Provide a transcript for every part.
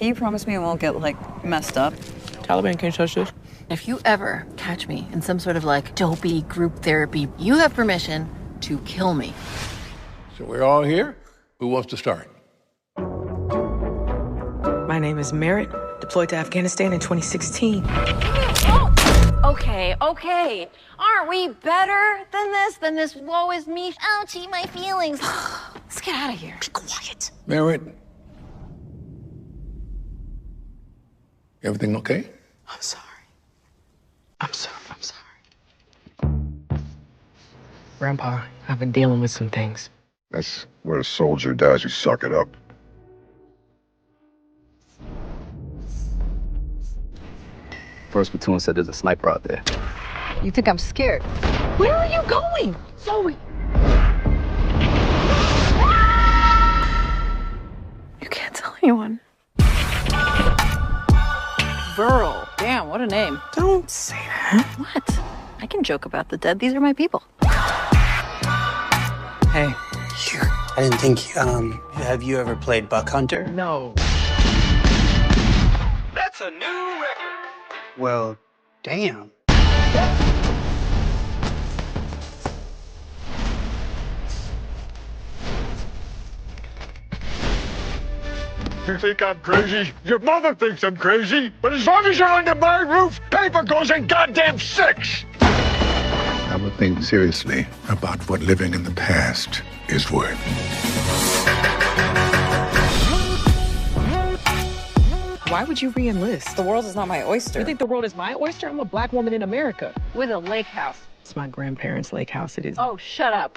Can you promise me it won't get, like, messed up? Taliban can't touch this. If you ever catch me in some sort of, like, dopey group therapy, you have permission to kill me. So we're all here? Who wants to start? My name is Merit, deployed to Afghanistan in 2016. Okay. Aren't we better than this? Than this woe is me? Ouchie, my feelings. Let's get out of here. Be quiet. Merit. Everything okay? I'm sorry. I'm sorry. Grandpa, I've been dealing with some things. That's what a soldier does. You suck it up. First platoon said there's a sniper out there. You think I'm scared? Where are you going? Zoe! You can't tell anyone. Burl. Damn, what a name. Don't say that. What? I can joke about the dead. These are my people. Hey. I didn't think, have you ever played Buck Hunter? No. That's a new record. Well, damn. You think I'm crazy? Your mother thinks I'm crazy. But as long as you're under my roof, paper goes in goddamn six. I would think seriously about what living in the past is worth. Why would you re-enlist? The world is not my oyster. You think the world is my oyster? I'm a black woman in America. With a lake house. It's my grandparents' lake house. It is. Oh, shut up.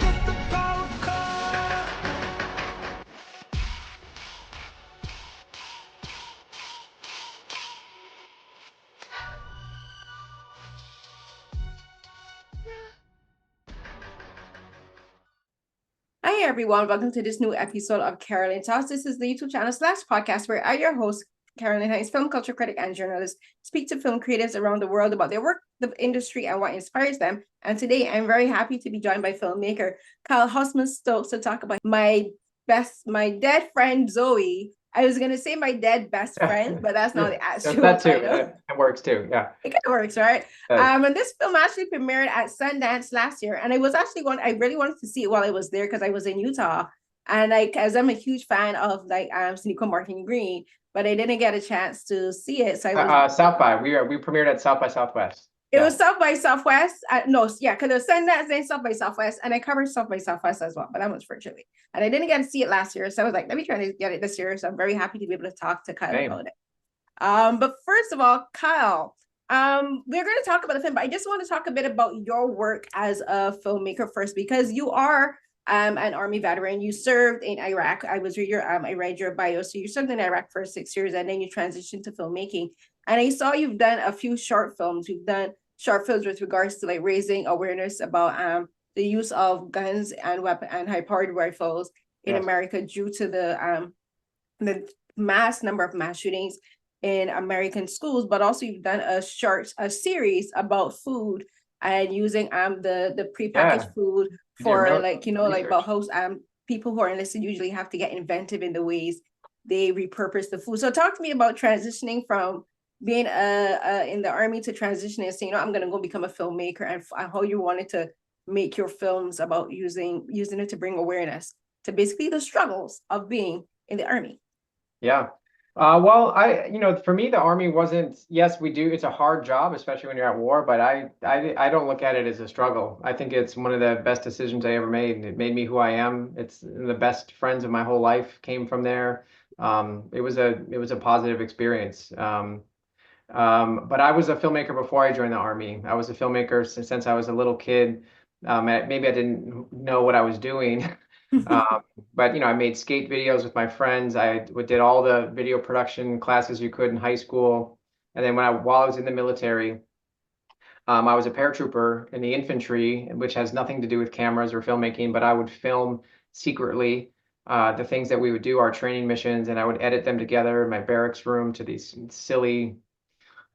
Hi everyone, welcome to this new episode of Carolyn Talks. This is the YouTube channel / podcast where I, your host, Carolyn Hayes, film culture critic and journalist, speak to film creatives around the world about their work, the industry, and what inspires them. And today I'm very happy to be joined by filmmaker Kyle Hausmann-Stokes to talk about my dead friend Zoe. I was gonna say my dead best friend, but that's not the actual that too. title. It works too. Yeah. It kind of works, right? And this film actually premiered at Sundance last year, and I was actually I really wanted to see it while I was there because I was in Utah, and as I'm a huge fan of Sonequa Martin Green, but I didn't get a chance to see it. So I was South by. We premiered at South by Southwest. It was South by Southwest. Because it was Sundance and South by Southwest, and I covered South by Southwest as well, but that was virtually. And I didn't get to see it last year, so I was like, let me try to get it this year. So I'm very happy to be able to talk to Kyle about it. But first of all, Kyle, we're going to talk about the film, but I just want to talk a bit about your work as a filmmaker first, because you are an Army veteran. You served in Iraq. I read your bio. So you served in Iraq for 6 years, and then you transitioned to filmmaking. And I saw you've done a few short films. You've done short films with regards to raising awareness about the use of guns and high-powered rifles in America due to the mass number of mass shootings in American schools. But also you've done a series about food and using the prepackaged food for about how people who are enlisted usually have to get inventive in the ways they repurpose the food. So talk to me about transitioning from being in the Army to transitioning and saying, I'm going to go become a filmmaker, and how you wanted to make your films about using it to bring awareness to basically the struggles of being in the Army. Yeah. Well, for me, the Army wasn't, yes, we do. It's a hard job, especially when you're at war, but I don't look at it as a struggle. I think it's one of the best decisions I ever made. It made me who I am. It's the best friends of my whole life came from there. It was a positive experience. But I was a filmmaker before I joined the Army. I was a filmmaker since I was a little kid. Maybe I didn't know what I was doing. But I made skate videos with my friends. I did all the video production classes you could in high school. And then while I was in the military, I was a paratrooper in the infantry, which has nothing to do with cameras or filmmaking, but I would film secretly the things that we would do, our training missions, and I would edit them together in my barracks room to these silly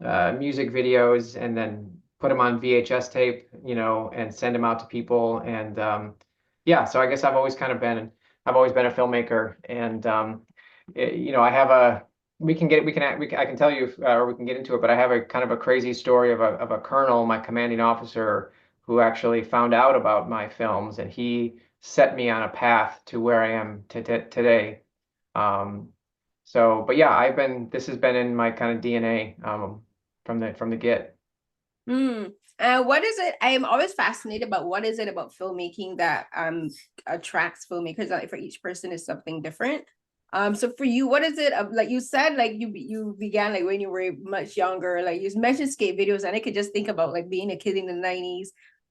music videos, and then put them on VHS tape, and send them out to people. And so I guess I've always been a filmmaker. And I have I can tell you, or we can get into it, but I have a kind of a crazy story of a colonel, my commanding officer, who actually found out about my films, and he set me on a path to where I am today. But yeah, this has been in my kind of DNA, from the get. What is it? I am always fascinated about what is it about filmmaking that attracts filmmakers. Like for each person is something different. So for you, what is it? Like you said, like you began like when you were much younger. Like you mentioned skate videos, and I could just think about like being a kid in the 90s,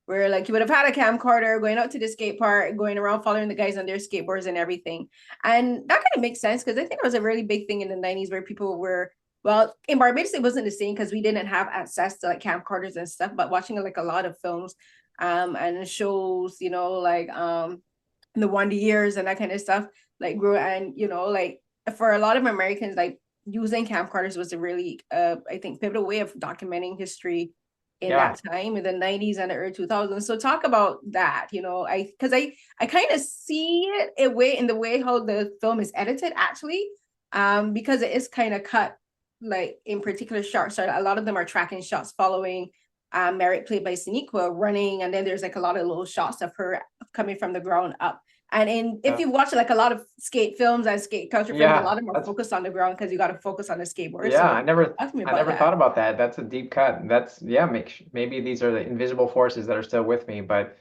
where like you would have had a camcorder, going out to the skate park, going around following the guys on their skateboards and everything. And that kind of makes sense because I think it was a really big thing in the 90s where people were, well, in Barbados it wasn't the same because we didn't have access to like camcorders and stuff, but watching like a lot of films and shows, you know, like the Wonder Years and that kind of stuff, like grew. And you know, like for a lot of Americans, like using camcorders was a really I think pivotal way of documenting history in that time in the 90s and the early 2000s. So talk about that, you know, because I kind of see it in the way how the film is edited actually, because it is kind of cut like in particular shots. So a lot of them are tracking shots following Merit, played by Sonequa, running, and then there's like a lot of little shots of her coming from the ground up. And if you watch like a lot of skate films and skate culture films, a lot of them are focused on the ground because you got to focus on the skateboard. Yeah, so I never thought about that. That's a deep cut. Maybe these are the invisible forces that are still with me. But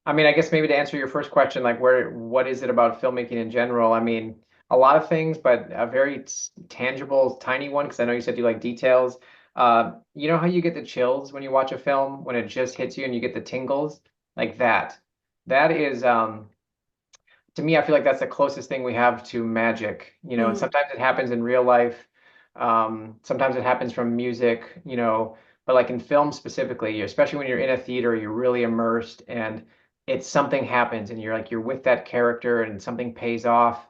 I mean, I guess maybe to answer your first question, like what is it about filmmaking in general? I mean, a lot of things, but a very tangible, tiny one, because I know you said you like details. You know how you get the chills when you watch a film, when it just hits you and you get the tingles? Like that. That is to me, I feel like that's the closest thing we have to magic, you know, and sometimes it happens in real life. Sometimes it happens from music, you know, but like in film specifically, especially when you're in a theater, you're really immersed and something happens and you're with that character and something pays off.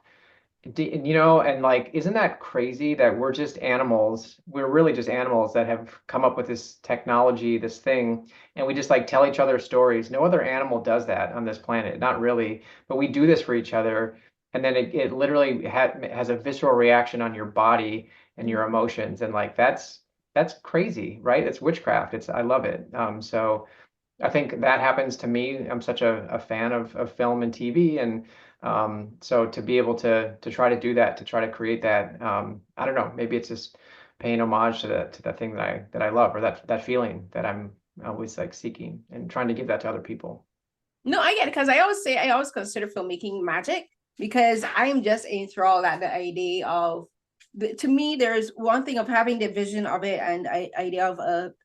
You know, and like, isn't that crazy that we're just animals? We're really just animals that have come up with this technology, this thing, and we just like tell each other stories. No other animal does that on this planet, not really, but we do this for each other. And then it literally has a visceral reaction on your body and your emotions. And like, that's crazy, right? It's witchcraft. I love it. So I think that happens to me. I'm such a fan of film and TV, and so to be able to try to do that, to try to create that, I don't know, maybe it's just paying homage to that thing that I love, or that feeling that I'm always like seeking and trying to give that to other people. No, I get it, because I always consider filmmaking magic, because I am just enthralled at the idea of to me, there's one thing of having the vision of it and idea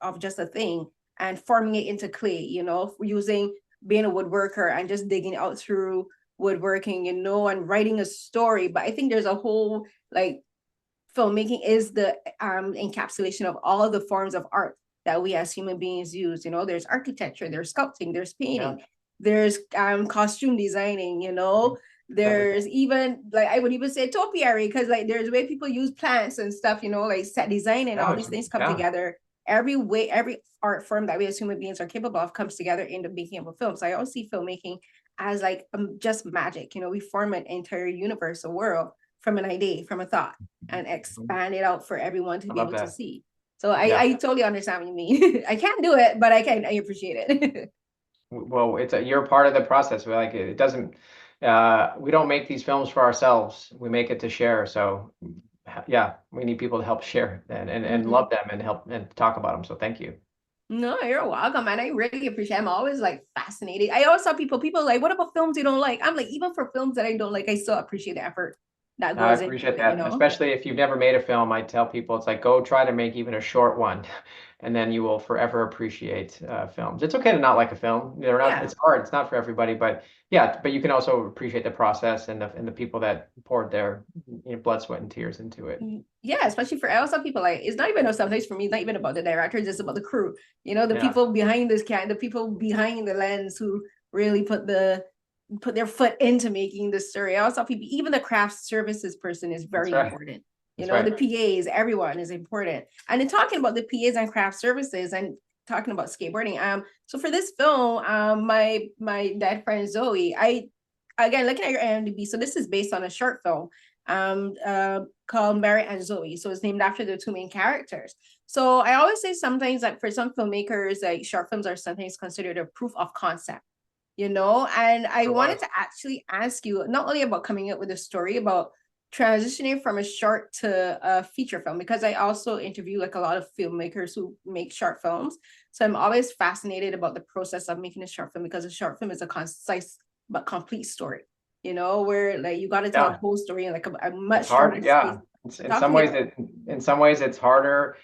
of just a thing and forming it into clay, you know, being a woodworker and just digging out through woodworking, you know, and writing a story. But I think there's a whole, like, filmmaking is the encapsulation of all of the forms of art that we as human beings use. You know, there's architecture, there's sculpting, there's painting, there's costume designing, you know, there's even, like, I would even say topiary, because like there's way people use plants and stuff, you know, like set design and all these things come together. Every art form that we as human beings are capable of comes together in the making of a film. So I always see filmmaking as like just magic. You know, we form an entire universe, a world from an idea, from a thought, and expand it out for everyone to be able to see. So I totally understand what you mean. I can't do it, but I appreciate it. Well, you're part of the process. Like, it doesn't, we don't make these films for ourselves. We make it to share. So yeah, we need people to help share and love them and help and talk about them. So thank you. No, you're welcome, man. I really appreciate it. I'm always like fascinated. I always tell people like, what about films you don't like? I'm like, even for films that I don't like, I still appreciate the effort that goes into it. I appreciate that, you know? Especially if you've never made a film. I tell people, it's like, go try to make even a short one, and then you will forever appreciate films. It's okay to not like a film. They're not. It's hard. It's not for everybody, but yeah. But you can also appreciate the process and the people that poured their blood, sweat, and tears into it. Yeah, especially for, I also tell people, like, it's not even sometimes for me, it's not even about the directors, it's about the crew. You know, the people behind the people behind the lens who really put their foot into making the story. I also tell people, even the craft services person is very important. You know, the PAs, everyone is important. And in talking about the PAs and craft services and talking about skateboarding, so for this film, my dead friend Zoe, again, looking at your IMDb, so this is based on a short film called Merit and Zoe. So it's named after the two main characters. So I always say sometimes that for some filmmakers, like short films are sometimes considered a proof of concept, and I wanted to actually ask you not only about coming up with a story, about transitioning from a short to a feature film, because I also interview like a lot of filmmakers who make short films. So I'm always fascinated about the process of making a short film, because a short film is a concise but complete story, where like you got to tell a whole story in like a much hard. Yeah. In some ways it's harder.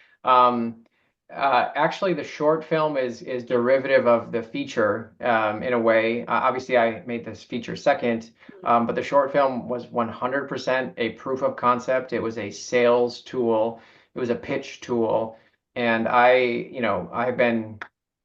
Actually, the short film is derivative of the feature in a way. Obviously, I made this feature second, but the short film was 100% a proof of concept. It was a sales tool. It was a pitch tool. And I've been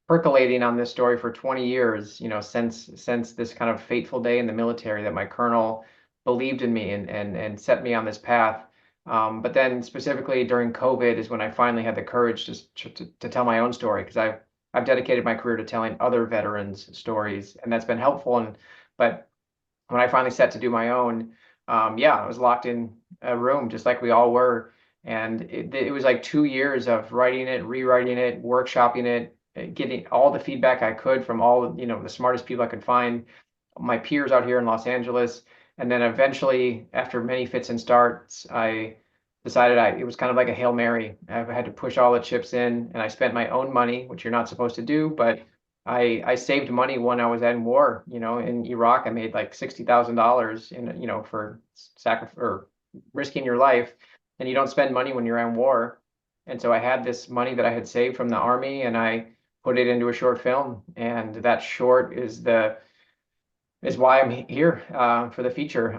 percolating on this story for 20 years, since this kind of fateful day in the military that my colonel believed in me and set me on this path. But then specifically during COVID is when I finally had the courage to tell my own story, because I've dedicated my career to telling other veterans' stories, and that's been helpful. But when I finally set to do my own, I was locked in a room just like we all were. And it was like 2 years of writing it, rewriting it, workshopping it, getting all the feedback I could from all, the smartest people I could find, my peers out here in Los Angeles. And then eventually, after many fits and starts, I decided it was kind of like a Hail Mary. I had to push all the chips in, and I spent my own money, which you're not supposed to do, but I saved money when I was in war. In Iraq, I made like $60,000 for or risking your life, and you don't spend money when you're in war. And so I had this money that I had saved from the Army, and I put it into a short film, and that short is why I'm here for the feature.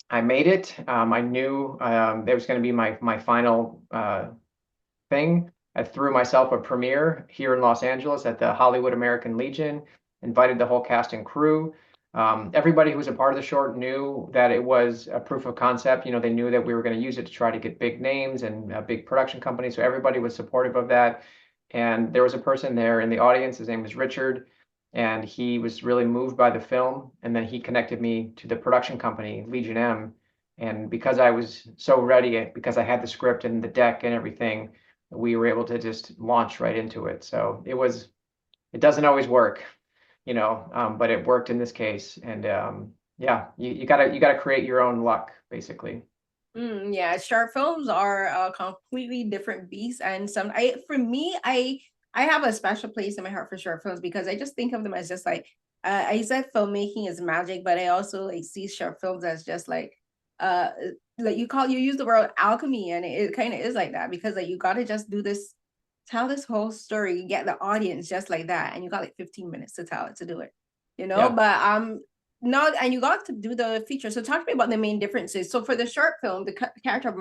I made it. I knew it was going to be my final thing. I threw myself a premiere here in Los Angeles at the Hollywood American Legion, invited the whole cast and crew. Everybody who was a part of the short knew that it was a proof of concept. They knew that we were going to use it to try to get big names and a big production company. So everybody was supportive of that. And there was a person there in the audience. His name was Richard. And he was really moved by the film. And then he connected me to the production company, Legion M. And because I was so ready, because I had the script and the deck and everything, we were able to just launch right into it. So it doesn't always work, but it worked in this case. And you gotta create your own luck, basically. Yeah, short films are a completely different beast. And for me, I have a special place in my heart for short films, because I just think of them as just like, I said filmmaking is magic, but I also like see short films as just like you use the word alchemy, and it kind of is like that, because like you got to just tell this whole story, get the audience just like that, and you got like 15 minutes to do it, Yeah. But and you got to do the feature. So talk to me about the main differences. So for the short film, the character of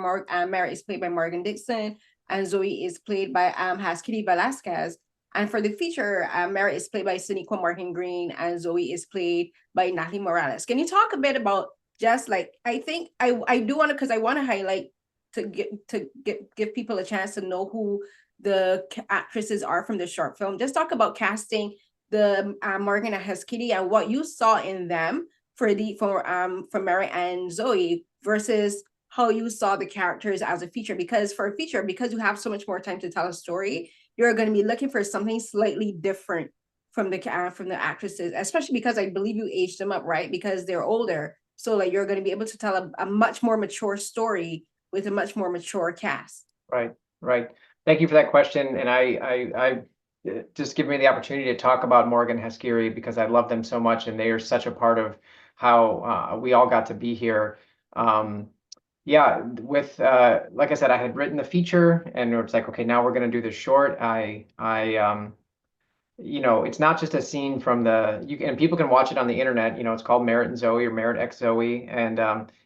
Merit is played by Morgan Dixon, and Zoe is played by Haskiri Velasquez. And for the feature, Merit is played by Sonequa Morgan Green, and Zoe is played by Natalie Morales. Can you talk a bit about just like, I think I do want to, because I want to highlight to give people a chance to know who the actresses are from the short film. Just talk about casting the Morgan and Haskiri and what you saw in them for Merit and Zoe versus how you saw the characters as a feature. Because for a feature, because you have so much more time to tell a story, you're going to be looking for something slightly different from the actresses, especially because I believe you aged them up, right? Because they're older. So like you're going to be able to tell a much more mature story with a much more mature cast. Right. Thank you for that question. And I just give me the opportunity to talk about Morgan Haskiri, because I love them so much, and they are such a part of how we all got to be here. With like I said, I had written the feature, and it's like, okay, now we're going to do the short. It's not just a scene from and people can watch it on the internet. It's called Merit and Zoe or Merit X Zoe, and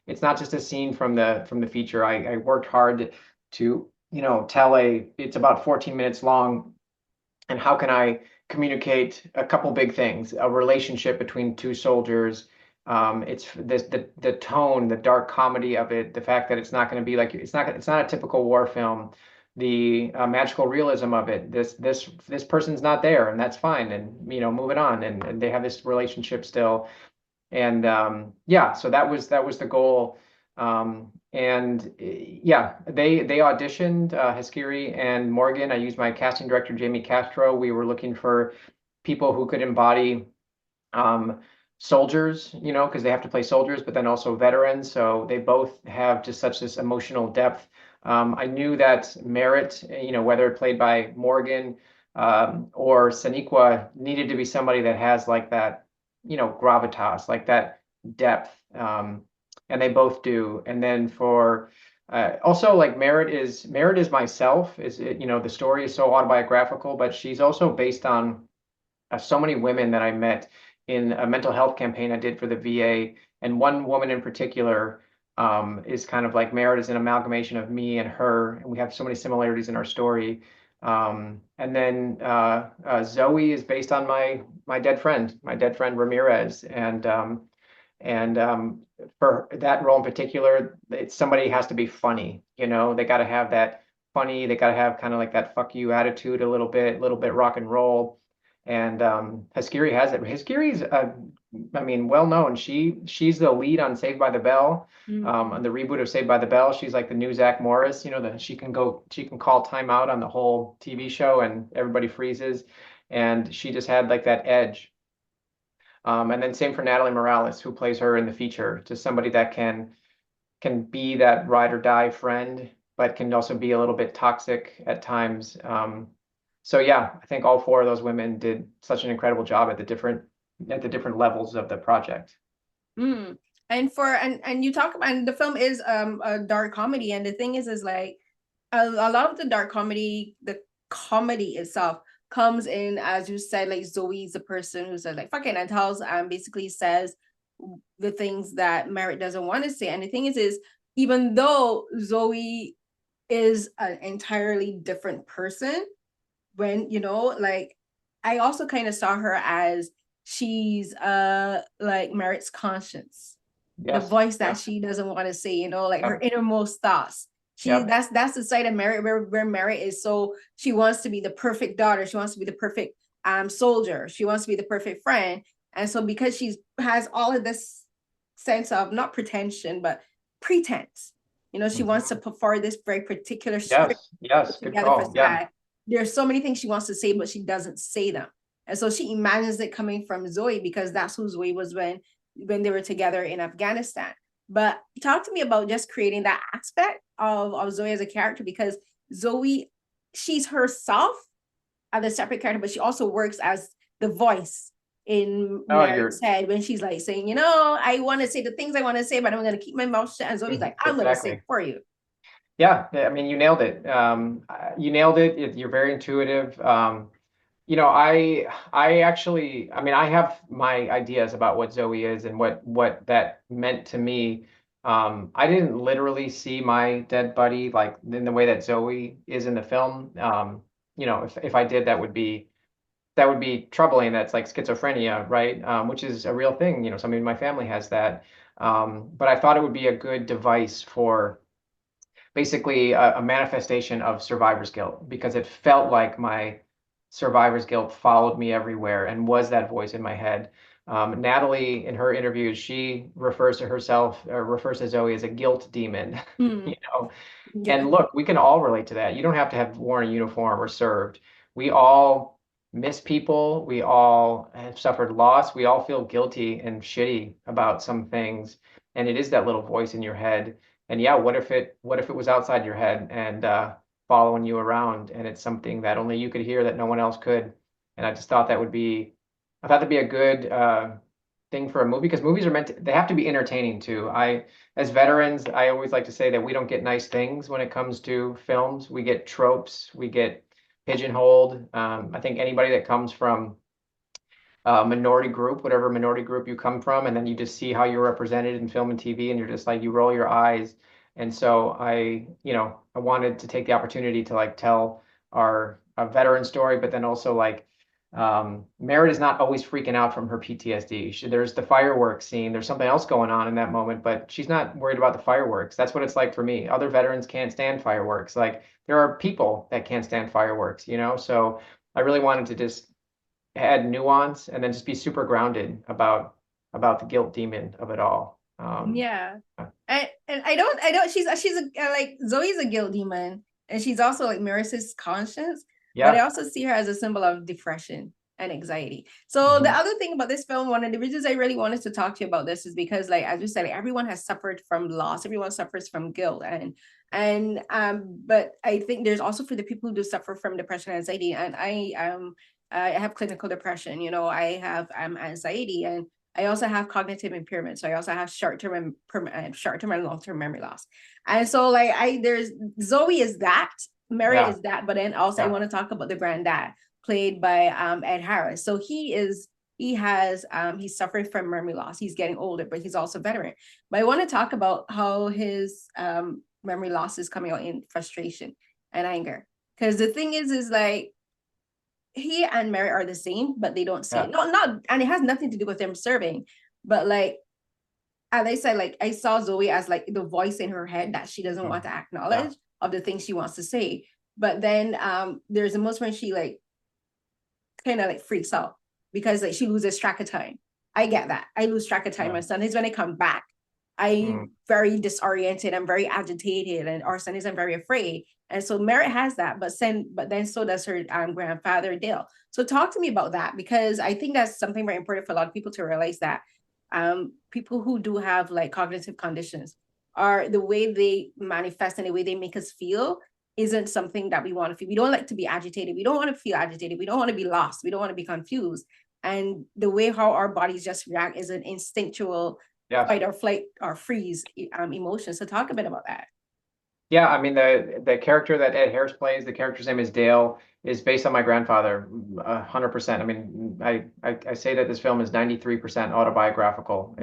it's not just a scene from the feature. I worked hard to tell it's about 14 minutes long, and how can I communicate a couple big things: a relationship between two soldiers. It's the tone, the dark comedy of it, the fact that it's not going to be like it's not a typical war film. The magical realism of it. This person's not there, and that's fine, and moving on, and they have this relationship still, and so that was the goal. Yeah, they auditioned Haskiri and Morgan. I used my casting director, Jamie Castro. We were looking for people who could embody soldiers, you know, because they have to play soldiers, but then also veterans. So they both have just such this emotional depth. I knew that Merit, you know, whether played by Morgan or Sonequa, needed to be somebody that has like that, you know, gravitas, like that depth. And they both do. And then for also like Merit is myself. Is it, you know, the story is so autobiographical, but she's also based on so many women that I met in a mental health campaign I did for the VA. And one woman in particular is kind of like Merit is an amalgamation of me and her. And we have so many similarities in our story. And then Zoe is based on my dead friend Ramirez. And for that role in particular, it's somebody has to be funny. You know, they got to have that funny. They got to have kind of like that fuck you attitude a little bit rock and roll. And Haskiri has it. Haskiri's, I mean, well known. She's the lead on Saved by the Bell, on the reboot of Saved by the Bell. She's like the new Zach Morris. You know, that she can call timeout on the whole TV show, and everybody freezes. And she just had like that edge. And then same for Natalie Morales, who plays her in the feature, just somebody that can be that ride or die friend, but can also be a little bit toxic at times. So yeah, I think all four of those women did such an incredible job at the different levels of the project. And you talk about, and the film is a dark comedy, and the thing is like a lot of the dark comedy, the comedy itself comes in, as you said, like Zoe's the person who says like fucking and tells basically says the things that Merit doesn't want to say. And the thing is even though Zoe is an entirely different person, when, you know, like I also kind of saw her as she's like Merit's conscience. Yes. The voice that she doesn't want to say, you know, like her innermost thoughts. That's the side of Merit where Merit is, so she wants to be the perfect daughter, she wants to be the perfect soldier, she wants to be the perfect friend. And so because she has all of this sense of not pretension but pretense, you know, she wants to perform this very particular script. Yes, good call. There's so many things she wants to say, but she doesn't say them. And so she imagines it coming from Zoe, because that's who Zoe was when they were together in Afghanistan. But talk to me about just creating that aspect of Zoe as a character, because Zoe, she's herself as a separate character, but she also works as the voice in Merit's head when she's like saying, you know, I want to say the things I want to say, but I'm going to keep my mouth shut. And Zoe's like, I'm going to say for you. Yeah, I mean, you nailed it. You're very intuitive. You know, I actually, I mean, I have my ideas about what Zoe is and what that meant to me. I didn't literally see my dead buddy like in the way that Zoe is in the film. You know, if I did, that would be troubling. That's like schizophrenia, right? Which is a real thing. You know, somebody in my family has that. But I thought it would be a good device for basically a manifestation of survivor's guilt, because it felt like my survivor's guilt followed me everywhere and was that voice in my head. Natalie, in her interviews, she refers to Zoe as a guilt demon. You know, and look, we can all relate to that. You don't have to have worn a uniform or served. We all miss people. We all have suffered loss. We all feel guilty and shitty about some things, and it is that little voice in your head. And yeah, what if it was outside your head and following you around, and it's something that only you could hear that no one else could? And I just thought that'd be a good thing for a movie, because movies are they have to be entertaining too. As veterans, I always like to say that we don't get nice things when it comes to films. We get tropes, we get pigeonholed. I think anybody that comes from minority group, whatever minority group you come from, and then you just see how you're represented in film and TV, and you're just like, you roll your eyes. And so I wanted to take the opportunity to like tell a veteran story, but then also like Merit is not always freaking out from her PTSD. There's the fireworks scene. There's something else going on in that moment, but she's not worried about the fireworks. That's what it's like for me. Other veterans can't stand fireworks. Like there are people that can't stand fireworks, you know? So I really wanted to just add nuance and then just be super grounded about the guilt demon of it all. Yeah. And I don't she's like Zoe's a guilt demon, and she's also like Maris's conscience, but I also see her as a symbol of depression and anxiety. So the other thing about this film, one of the reasons I really wanted to talk to you about this is because, like, as you said, like, everyone has suffered from loss, everyone suffers from guilt, and but I think there's also for the people who do suffer from depression and anxiety, and I have clinical depression, you know, I have anxiety, and I also have cognitive impairment. So I also have short-term and long-term memory loss. And so like there's Zoe is that, Merit is that, but then also I want to talk about the granddad played by Ed Harris. So he's suffering from memory loss. He's getting older, but he's also a veteran. But I want to talk about how his memory loss is coming out in frustration and anger. Because the thing is like, he and Merit are the same, but they don't say it. Not, and it has nothing to do with them serving, but like, as I said, like I saw Zoe as like the voice in her head that she doesn't want to acknowledge of the things she wants to say. But then there's a moment when she like kind of like freaks out because like she loses track of time. I get that. I lose track of time. My son is when I come back, I'm very disoriented. I'm very agitated, and our son is I'm very afraid. And so Merit has that, but then so does her grandfather Dale. So talk to me about that, because I think that's something very important for a lot of people to realize that people who do have like cognitive conditions are the way they manifest and the way they make us feel isn't something that we want to feel. We don't like to be agitated. We don't want to feel agitated. We don't want to be lost. We don't want to be confused. And the way how our bodies just react is an instinctual fight or flight or freeze emotion. So talk a bit about that. Yeah, I mean, the character that Ed Harris plays, the character's name is Dale, is based on my grandfather, 100%. I mean, I say that this film is 93% autobiographical.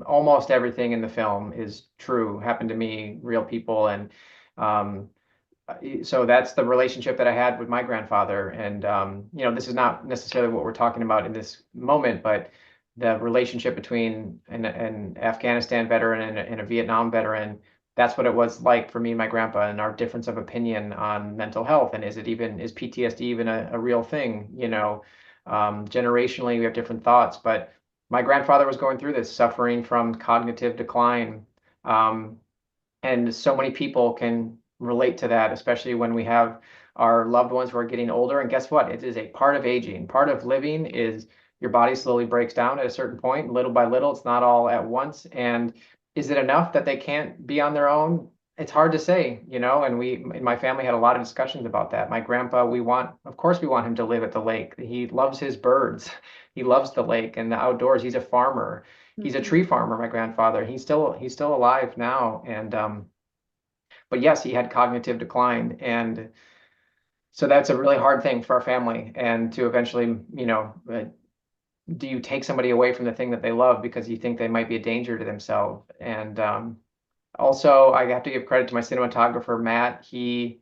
Almost everything in the film is true, happened to me, real people, and so that's the relationship that I had with my grandfather. And you know, this is not necessarily what we're talking about in this moment, but the relationship between an Afghanistan veteran and a Vietnam veteran. That's what it was like for me and my grandpa, and our difference of opinion on mental health. And is PTSD even a real thing? You know, generationally, we have different thoughts, but my grandfather was going through this, suffering from cognitive decline. And so many people can relate to that, especially when we have our loved ones who are getting older. And guess what? It is a part of aging. Part of living is your body slowly breaks down at a certain point, little by little. It's not all at once. And is it enough that they can't be on their own? It's hard to say, you know, and we in my family had a lot of discussions about that. My grandpa, of course we want him to live at the lake. He loves his birds. He loves the lake and the outdoors. He's a farmer. He's a tree farmer, my grandfather. He's still alive now. And but yes, he had cognitive decline. And so that's a really hard thing for our family. And to eventually, you know, do you take somebody away from the thing that they love because you think they might be a danger to themselves? And also, I have to give credit to my cinematographer, Matt. He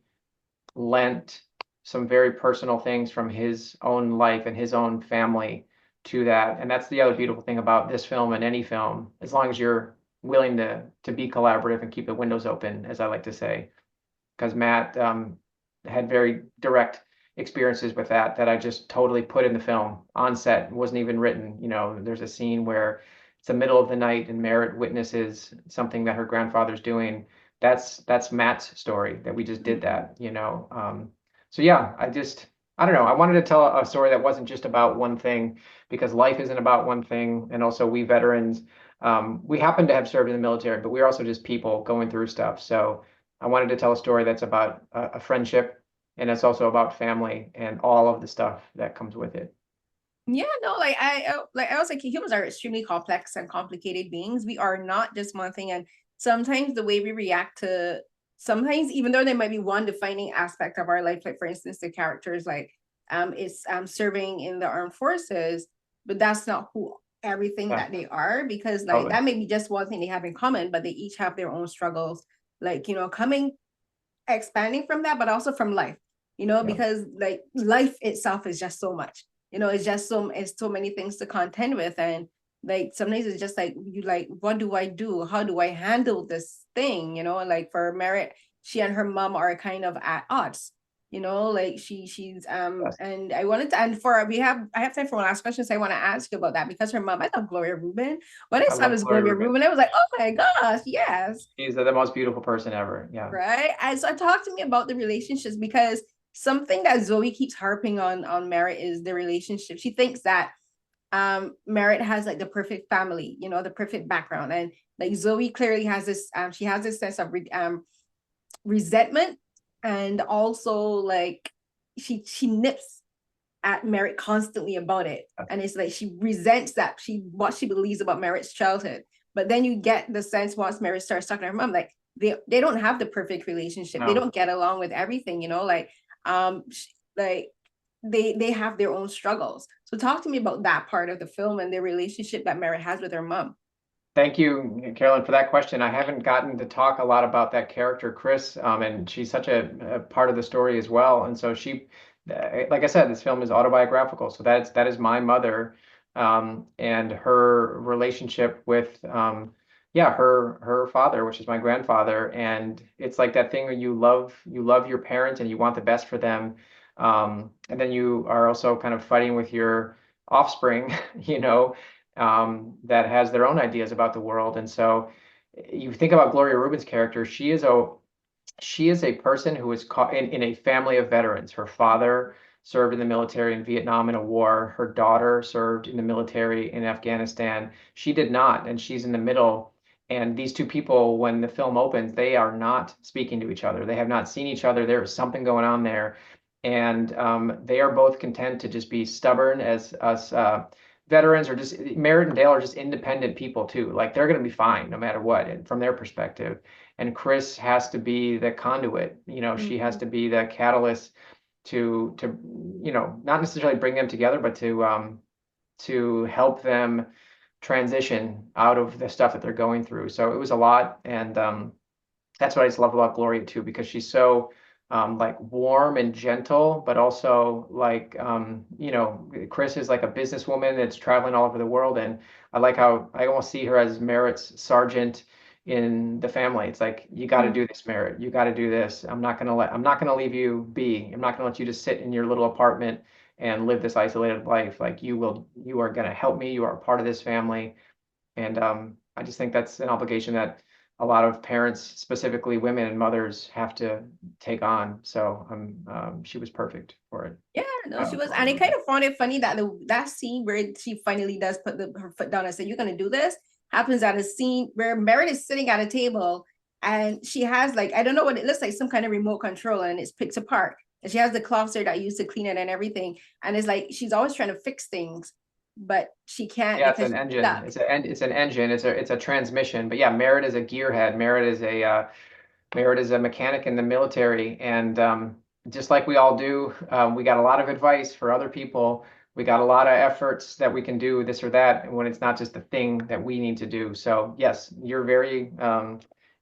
lent some very personal things from his own life and his own family to that. And that's the other beautiful thing about this film and any film, as long as you're willing to be collaborative and keep the windows open, as I like to say, because Matt had very direct experiences with that I just totally put in the film on set. It wasn't even written. You know, there's a scene where it's the middle of the night and Merit witnesses something that her grandfather's doing. That's Matt's story, that we just did that, you know. So yeah, I don't know. I wanted to tell a story that wasn't just about one thing, because life isn't about one thing. And also we veterans, we happen to have served in the military, but we're also just people going through stuff. So I wanted to tell a story that's about a friendship, and it's also about family and all of the stuff that comes with it. Yeah, no, I was like, humans are extremely complex and complicated beings. We are not just one thing. And sometimes the way we react to, sometimes even though there might be one defining aspect of our life, like for instance, the characters like is serving in the armed forces, but that's not who everything that they are, because like that may be just one thing they have in common, but they each have their own struggles, like, you know, expanding from that, but also from life. You know, because like life itself is just so much, you know, it's so many things to contend with. And like, sometimes it's just like, you like, what do I do? How do I handle this thing? You know, like for Merit, she and her mom are kind of at odds. You know, like she's Yes. and I wanted to, and I have time for one last question, so I want to ask you about that because her mom, I love Gloria Ruben. When I I saw love this Gloria Gloria Ruben. Ruben, I was like, oh my gosh, yes. She's the most beautiful person ever. Yeah. Right. And so talk to me about the relationships, because something that Zoe keeps harping on Merit is the relationship. She thinks that Merit has like the perfect family, you know, the perfect background. And like Zoe clearly has this, she has this sense of resentment, and also like she nips at Merit constantly about it. And it's like she resents that what she believes about Merit's childhood. But then you get the sense once Merit starts talking to her mom, like they don't have the perfect relationship. No. They don't get along with everything, you know, like like they have their own struggles. So talk to me about that part of the film and the relationship that Merit has with her mom. Thank you, Carolyn, for that question. I haven't gotten to talk a lot about that character, Chris, and she's such a part of the story as well. And so she, like I said, this film is autobiographical. So that is my mother, and her relationship with, yeah, her father, which is my grandfather. And it's like that thing where you love your parents and you want the best for them, and then you are also kind of fighting with your offspring, you know, that has their own ideas about the world. And so you think about Gloria Ruben's character, she is a person who was caught in a family of veterans. Her father served in the military in Vietnam in a war. Her daughter served in the military in Afghanistan. She did not, and she's in the middle. And these two people, when the film opens, they are not speaking to each other. They have not seen each other. There is something going on there. And they are both content to just be stubborn as us veterans, or just Merritt and Dale are just independent people too. Like they're going to be fine no matter what, and from their perspective. And Chris has to be the conduit. You know, she has to be the catalyst to you know, not necessarily bring them together, but to help them transition out of the stuff that they're going through. So it was a lot, and that's what I just love about Gloria too, because she's so like warm and gentle, but also like, you know, Chris is like a businesswoman that's traveling all over the world. And I like how I almost see her as Merritt's sergeant in the family. It's like, you got to do this, Merritt. You got to do this. I'm not going to leave you be. I'm not going to let you just sit in your little apartment and live this isolated life. Like you are going to help me. You are a part of this family. And I just think that's an obligation that a lot of parents, specifically women and mothers, have to take on. So she was perfect for it. Yeah, no, she was. And I kind of found it funny that that scene where she finally does put her foot down and say, "You're going to do this," happens at a scene where Merit is sitting at a table, and she has like, I don't know what it looks like, some kind of remote control, and it's picked apart. And she has the cloths there that used to clean it and everything. And it's like she's always trying to fix things, but she can't. Yeah, it's an engine. It's an engine. It's a transmission. But yeah, Merritt is a gearhead. Merritt is a mechanic in the military, and just like we all do, we got a lot of advice for other people. We got a lot of efforts that we can do this or that when it's not just the thing that we need to do. So yes, you're very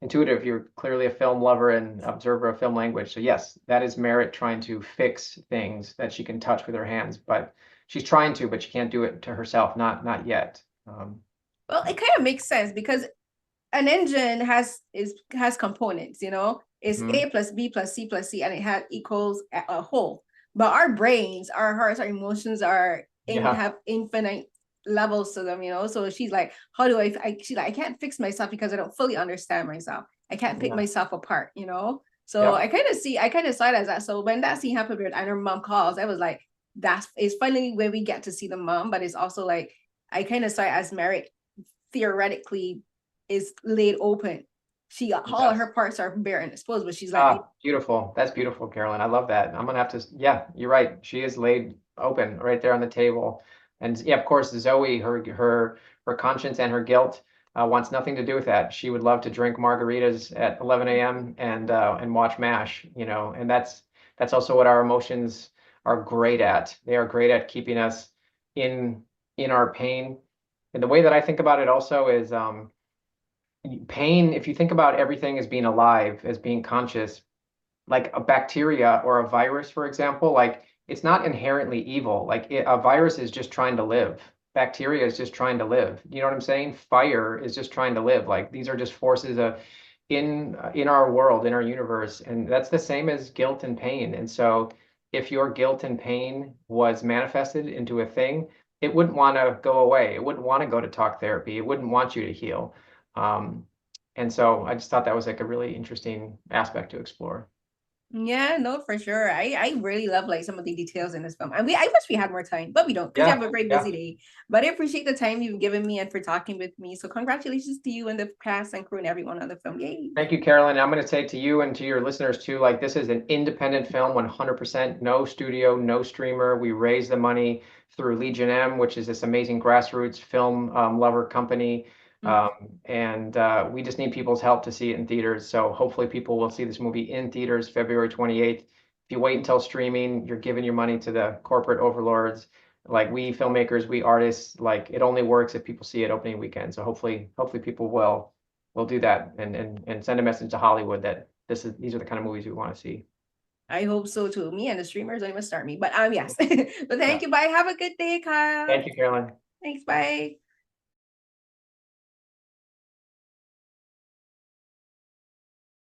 intuitive. You're clearly a film lover and observer of film language. So yes, that is Merritt trying to fix things that she can touch with her hands, but she's trying to, but she can't do it to herself. Not yet. Well, it kind of makes sense because an engine has components, you know, it's A plus B plus C plus C, and it equals a whole. But our brains, our hearts, our emotions have infinite levels to them, you know. So she's like, how do she's like, I can't fix myself because I don't fully understand myself. I can't pick myself apart, you know. So I kind of saw it as that. So when that scene happened and her mom calls, I was like, it's finally where we get to see the mom, but it's also like, I kind of saw it as Merit theoretically is laid open. All of her parts are bare and exposed, but she's like, beautiful. That's beautiful, Carolyn. I love that. I'm gonna have to, yeah, you're right. She is laid open right there on the table. And yeah, of course, Zoe, her conscience and her guilt wants nothing to do with that. She would love to drink margaritas at 11 a.m. and watch MASH, you know, and that's also what our emotions are great at. They are great at keeping us in our pain. And the way that I think about it also is pain, if you think about everything as being alive, as being conscious, like a bacteria or a virus, for example, like it's not inherently evil. Like a virus is just trying to live. Bacteria is just trying to live. You know what I'm saying? Fire is just trying to live. Like these are just forces of in our world, in our universe, and that's the same as guilt and pain. And so if your guilt and pain was manifested into a thing, it wouldn't want to go away. It wouldn't want to go to talk therapy. It wouldn't want you to heal. And so I just thought that was like a really interesting aspect to explore. Yeah, no, for sure. I really love like some of the details in this film. And I wish we had more time, but we don't because we have a very busy day. But I appreciate the time you've given me and for talking with me. So congratulations to you and the cast and crew and everyone on the film. Yay. Thank you, Carolyn. I'm going to say to you and to your listeners too, like this is an independent film, 100%, no studio, no streamer. We raise the money through Legion M, which is this amazing grassroots film lover company. And we just need people's help to see it in theaters. So hopefully people will see this movie in theaters February 28th. If you wait until streaming, you're giving your money to the corporate overlords. Like we filmmakers, we artists, like it only works if people see it opening weekend. So hopefully people will do that and send a message to Hollywood that these are the kind of movies we want to see. I hope so too. Me and the streamers don't even start me. But yes. But thank you. Bye. Have a good day, Kyle. Thank you, Carolyn. Thanks. Bye.